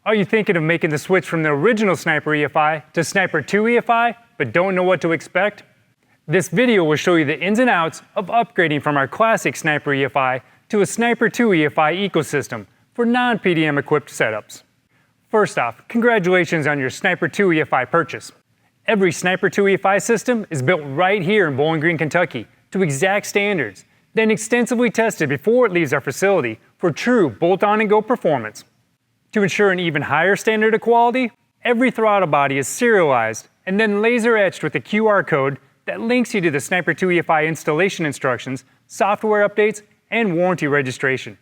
Are you thinking of making the switch from the original Sniper EFI to Sniper 2 EFI, but don't know what to expect? This video will show you the ins and outs of upgrading from our classic Sniper EFI to a Sniper 2 EFI ecosystem for non-PDM equipped setups. First off, congratulations on your Sniper 2 EFI purchase. Every Sniper 2 EFI system is built right here in Bowling Green, Kentucky to exact standards, then extensively tested before it leaves our facility for true bolt-on and go performance. To ensure an even higher standard of quality, every throttle body is serialized and then laser etched with a QR code that links you to the Sniper 2 EFI installation instructions, software updates, and warranty registration.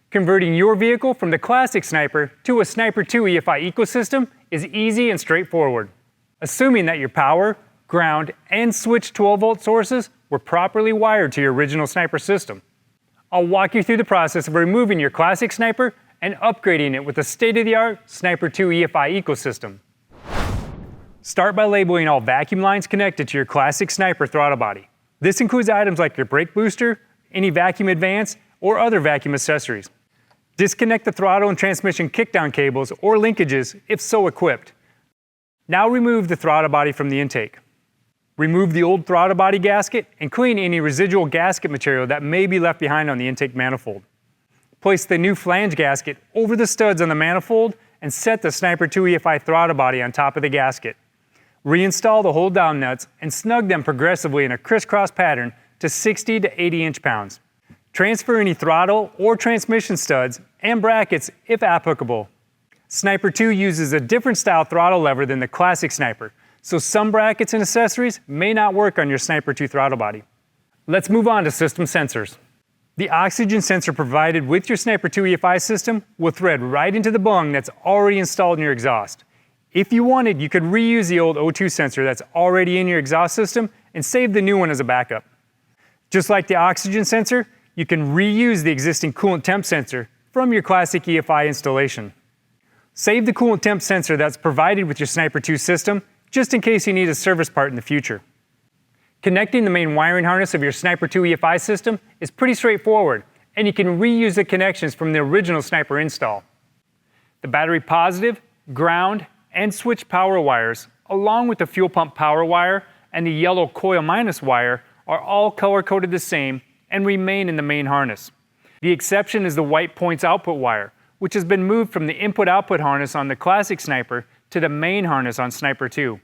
Converting your vehicle from the classic Sniper to a Sniper 2 EFI ecosystem is easy and straightforward. Assuming that your power, ground, and switch 12-volt sources were properly wired to your original Sniper system. I'll walk you through the process of removing your classic Sniper and upgrading it with the state-of-the-art Sniper 2 EFI ecosystem. Start by labeling all vacuum lines connected to your classic Sniper throttle body. This includes items like your brake booster, any vacuum advance, or other vacuum accessories. Disconnect the throttle and transmission kickdown cables or linkages if so equipped. Now remove the throttle body from the intake. Remove the old throttle body gasket and clean any residual gasket material that may be left behind on the intake manifold. Place the new flange gasket over the studs on the manifold and set the Sniper 2 EFI throttle body on top of the gasket. Reinstall the hold down nuts and snug them progressively in a crisscross pattern to 60 to 80 inch-pounds. Transfer any throttle or transmission studs and brackets if applicable. Sniper 2 uses a different style throttle lever than the classic Sniper, so some brackets and accessories may not work on your Sniper 2 throttle body. Let's move on to system sensors. The oxygen sensor provided with your Sniper 2 EFI system will thread right into the bung that's already installed in your exhaust. If you wanted, you could reuse the old O2 sensor that's already in your exhaust system and save the new one as a backup. Just like the oxygen sensor, you can reuse the existing coolant temp sensor from your classic EFI installation. Save the coolant temp sensor that's provided with your Sniper 2 system just in case you need a service part in the future. Connecting the main wiring harness of your Sniper 2 EFI system is pretty straightforward, and you can reuse the connections from the original Sniper install. The battery positive, ground, and switch power wires, along with the fuel pump power wire and the yellow coil minus wire, are all color-coded the same and remain in the main harness. The exception is the white points output wire, which has been moved from the input-output harness on the classic Sniper to the main harness on Sniper 2.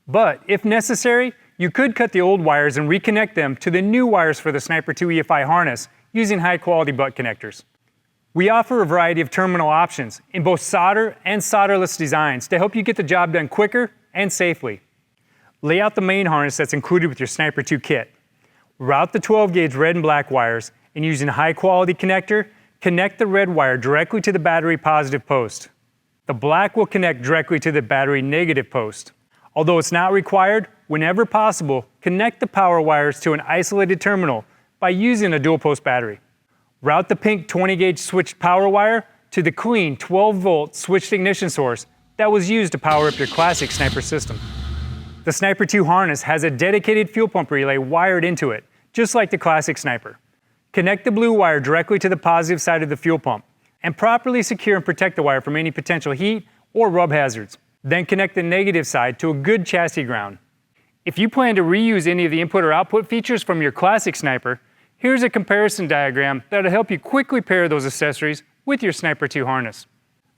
But if necessary, you could cut the old wires and reconnect them to the new wires for the Sniper 2 EFI harness using high-quality butt connectors. We offer a variety of terminal options in both solder and solderless designs to help you get the job done quicker and safely. Lay out the main harness that's included with your Sniper 2 kit. Route the 12-gauge red and black wires, and using a high-quality connector, connect the red wire directly to the battery positive post. The black will connect directly to the battery negative post. Although it's not required, whenever possible, connect the power wires to an isolated terminal by using a dual-post battery. Route the pink 20-gauge switched power wire to the clean 12-volt switched ignition source that was used to power up your classic Sniper system. The Sniper 2 harness has a dedicated fuel pump relay wired into it, just like the classic Sniper. Connect the blue wire directly to the positive side of the fuel pump and properly secure and protect the wire from any potential heat or rub hazards. Then connect the negative side to a good chassis ground. If you plan to reuse any of the input or output features from your classic Sniper, here's a comparison diagram that'll help you quickly pair those accessories with your Sniper 2 harness.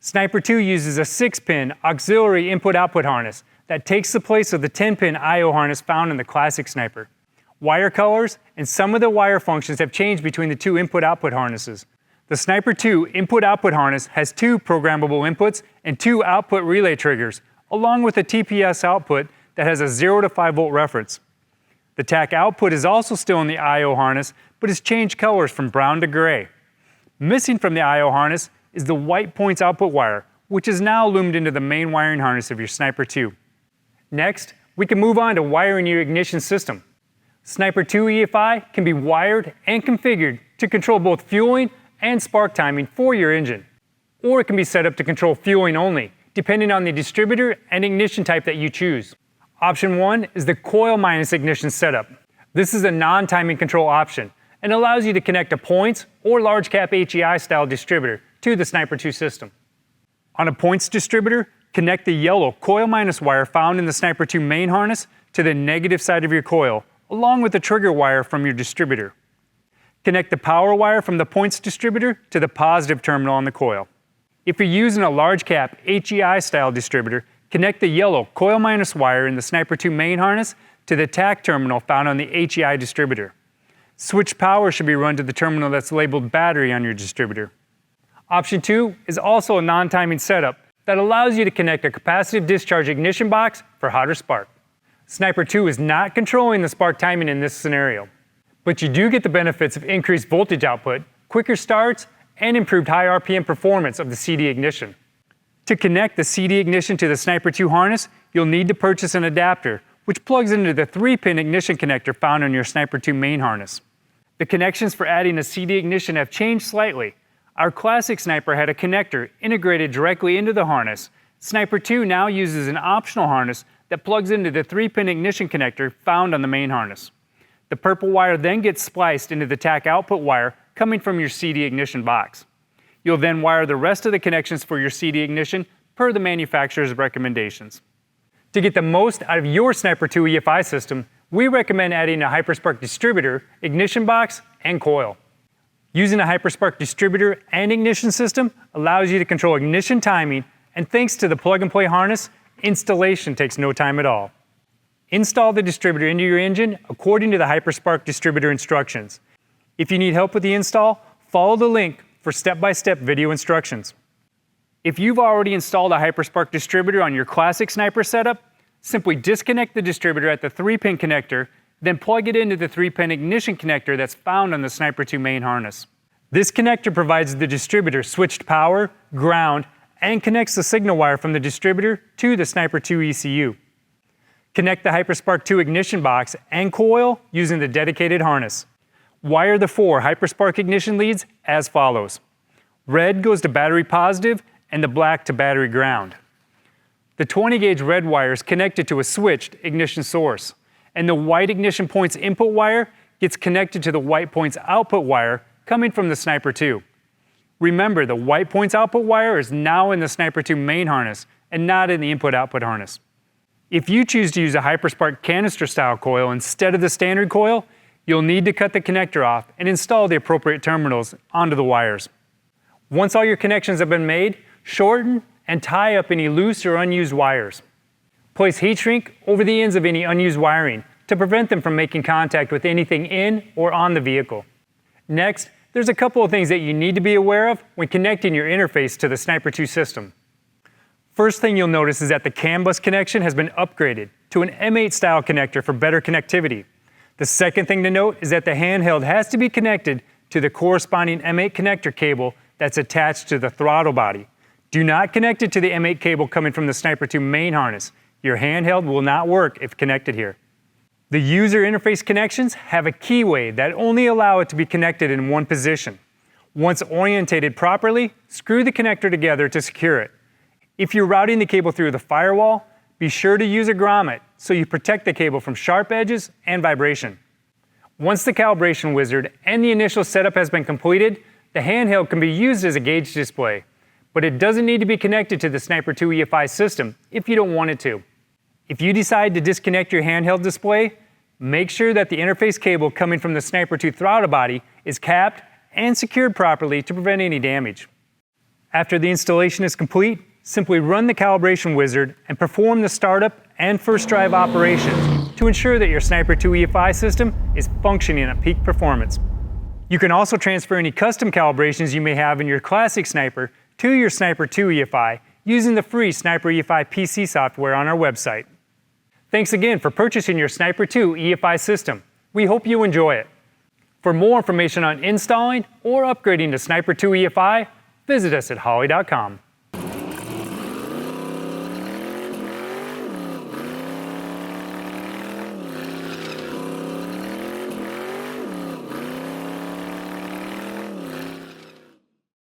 Sniper 2 uses a 6-pin auxiliary input-output harness that takes the place of the 10-pin I/O harness found in the classic Sniper. Wire colors and some of the wire functions have changed between the two input-output harnesses. The Sniper 2 input-output harness has 2 programmable inputs and 2 output relay triggers, along with a TPS output that has a 0 to 5 volt reference. The TAC output is also still in the I/O harness, but has changed colors from brown to gray. Missing from the I/O harness is the white points output wire, which is now loomed into the main wiring harness of your Sniper 2. Next, we can move on to wiring your ignition system. Sniper 2 EFI can be wired and configured to control both fueling and spark timing for your engine. Or it can be set up to control fueling only, depending on the distributor and ignition type that you choose. Option 1 is the coil minus ignition setup. This is a non-timing control option and allows you to connect a points or large cap HEI style distributor to the Sniper 2 system. On a points distributor, connect the yellow coil minus wire found in the Sniper 2 main harness to the negative side of your coil, along with the trigger wire from your distributor. Connect the power wire from the points distributor to the positive terminal on the coil. If you're using a large cap HEI style distributor, connect the yellow coil minus wire in the Sniper 2 main harness to the TAC terminal found on the HEI distributor. Switch power should be run to the terminal that's labeled battery on your distributor. Option 2 is also a non-timing setup that allows you to connect a capacitive discharge ignition box for hotter spark. Sniper 2 is not controlling the spark timing in this scenario, but you do get the benefits of increased voltage output, quicker starts, and improved high RPM performance of the CD ignition. To connect the CD ignition to the Sniper 2 harness, you'll need to purchase an adapter, which plugs into the 3-pin ignition connector found on your Sniper 2 main harness. The connections for adding a CD ignition have changed slightly. Our classic Sniper had a connector integrated directly into the harness. Sniper 2 now uses an optional harness that plugs into the 3-pin ignition connector found on the main harness. The purple wire then gets spliced into the TAC output wire coming from your CD ignition box. You'll then wire the rest of the connections for your CD ignition per the manufacturer's recommendations. To get the most out of your Sniper 2 EFI system, we recommend adding a Hyperspark distributor, ignition box, and coil. Using a Hyperspark distributor and ignition system allows you to control ignition timing, and thanks to the plug-and-play harness, installation takes no time at all. Install the distributor into your engine according to the Hyperspark distributor instructions. If you need help with the install, follow the link for step-by-step video instructions. If you've already installed a Hyperspark distributor on your classic Sniper setup, simply disconnect the distributor at the 3-pin connector, then plug it into the 3-pin ignition connector that's found on the Sniper 2 main harness. This connector provides the distributor switched power, ground, and connects the signal wire from the distributor to the Sniper 2 ECU. Connect the Hyperspark 2 ignition box and coil using the dedicated harness. Wire the 4 Hyperspark ignition leads as follows. Red goes to battery positive and the black to battery ground. The 20-gauge red wire is connected to a switched ignition source, and the white ignition points input wire gets connected to the white points output wire coming from the Sniper 2. Remember, the white points output wire is now in the Sniper 2 main harness and not in the input-output harness. If you choose to use a Hyperspark canister style coil instead of the standard coil, you'll need to cut the connector off and install the appropriate terminals onto the wires. Once all your connections have been made, shorten and tie up any loose or unused wires. Place heat shrink over the ends of any unused wiring to prevent them from making contact with anything in or on the vehicle. Next, there's a couple of things that you need to be aware of when connecting your interface to the Sniper 2 system. First thing you'll notice is that the CAN bus connection has been upgraded to an M8 style connector for better connectivity. The second thing to note is that the handheld has to be connected to the corresponding M8 connector cable that's attached to the throttle body. Do not connect it to the M8 cable coming from the Sniper 2 main harness. Your handheld will not work if connected here. The user interface connections have a keyway that only allow it to be connected in one position. Once orientated properly, screw the connector together to secure it. If you're routing the cable through the firewall, be sure to use a grommet so you protect the cable from sharp edges and vibration. Once the calibration wizard and the initial setup has been completed, the handheld can be used as a gauge display, but it doesn't need to be connected to the Sniper 2 EFI system if you don't want it to. If you decide to disconnect your handheld display, make sure that the interface cable coming from the Sniper 2 throttle body is capped and secured properly to prevent any damage. After the installation is complete, simply run the calibration wizard and perform the startup and first drive operations to ensure that your Sniper 2 EFI system is functioning at peak performance. You can also transfer any custom calibrations you may have in your classic Sniper to your Sniper 2 EFI using the free Sniper EFI PC software on our website. Thanks again for purchasing your Sniper 2 EFI system. We hope you enjoy it. For more information on installing or upgrading to Sniper 2 EFI, visit us at Holley.com.